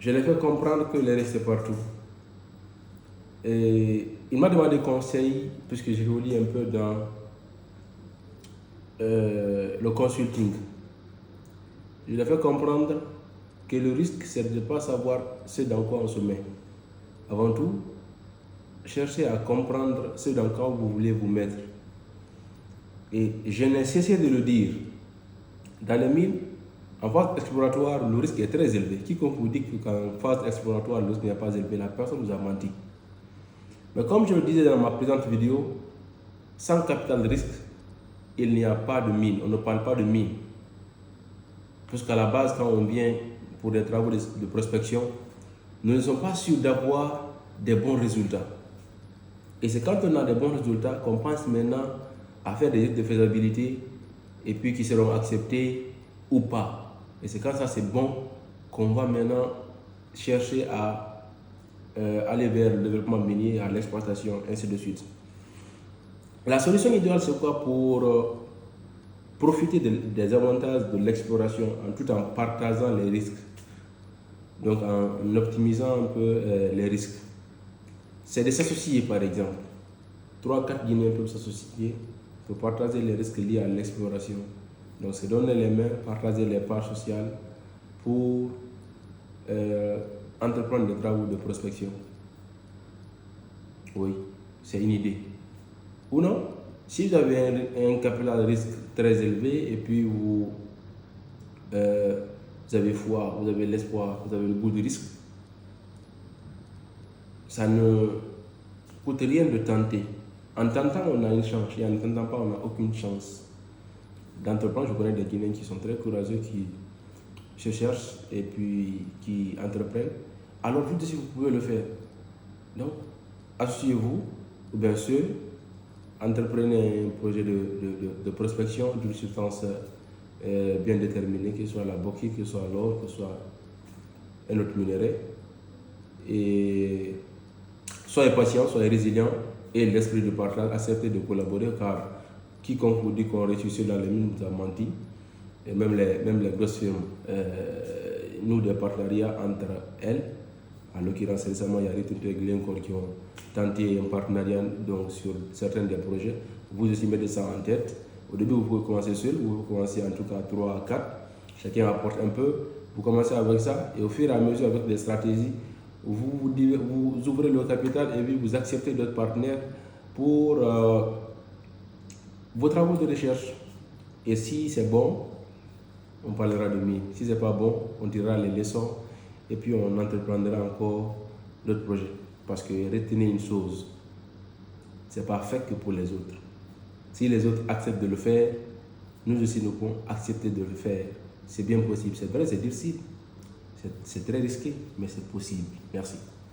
Je l'ai fait comprendre que les risques, c'est partout. Et il m'a demandé conseil, puisque j'ai lu un peu dans le consulting. Je lui ai fait comprendre que le risque, c'est de ne pas savoir ce dans quoi on se met. Avant tout, cherchez à comprendre ce dans quoi vous voulez vous mettre. Et je n'ai cessé de le dire. Dans les mines, en phase exploratoire, le risque est très élevé. Quiconque vous dit qu'en phase exploratoire, le risque n'est pas élevé, la personne vous a menti. Mais comme je le disais dans ma présente vidéo, sans capital de risque, il n'y a pas de mine. On ne parle pas de mine. Puisqu'à la base, quand on vient pour des travaux de prospection, nous ne sommes pas sûrs d'avoir des bons résultats. Et c'est quand on a des bons résultats qu'on pense maintenant à faire des études de faisabilité et puis qui seront acceptés ou pas. Et c'est quand ça c'est bon qu'on va maintenant chercher à aller vers le développement minier, à l'exploitation, ainsi de suite. La solution idéale, c'est quoi pour profiter des avantages de l'exploration tout en partageant les risques, donc en optimisant un peu les risques? C'est de s'associer, par exemple. 3-4 Guinéens peuvent s'associer pour partager les risques liés à l'exploration. Donc, c'est donner les mains, partager les parts sociales pour entreprendre des travaux de prospection. Oui, c'est une idée. Ou non, si vous avez un capital de risque très élevé et puis vous avez foi, vous avez l'espoir, vous avez le goût du risque, ça ne coûte rien de tenter. En tentant, on a une chance, et en tentant pas, on n'a aucune chance d'entreprendre. Je connais des Guinéens qui sont très courageux, qui se cherchent et puis qui entreprennent. Alors, vous aussi, vous pouvez le faire. Donc, associez-vous, ou bien sûr, entreprenez un projet de prospection d'une substance bien déterminée, que ce soit la bauxite, que ce soit l'or, que ce soit un autre minerai. Et soyez patient, soyez résilient et l'esprit de partage, acceptez de collaborer car quiconque vous dit qu'on réussit dans les mines vous a menti. Et même les grosses firmes nouent des partenariats entre elles. En l'occurrence, récemment, il y a des Glencore qui ont tenté un partenariat donc, sur certains des projets. Vous aussi mettez ça en tête. Au début, vous pouvez commencer seul, vous pouvez commencer en tout cas 3 à 4. Chacun apporte un peu. Vous commencez avec ça et au fur et à mesure, avec des stratégies, vous ouvrez le capital et puis vous acceptez d'autres partenaires pour vos travaux de recherche. Et si c'est bon, on parlera de mine. Si c'est pas bon, on tirera les leçons et puis on entreprendra encore d'autres projets. Parce que retenez une chose, c'est pas fait que pour les autres. Si les autres acceptent de le faire, nous aussi nous pouvons accepter de le faire. C'est bien possible. C'est vrai, c'est difficile. C'est très risqué, mais c'est possible. Merci.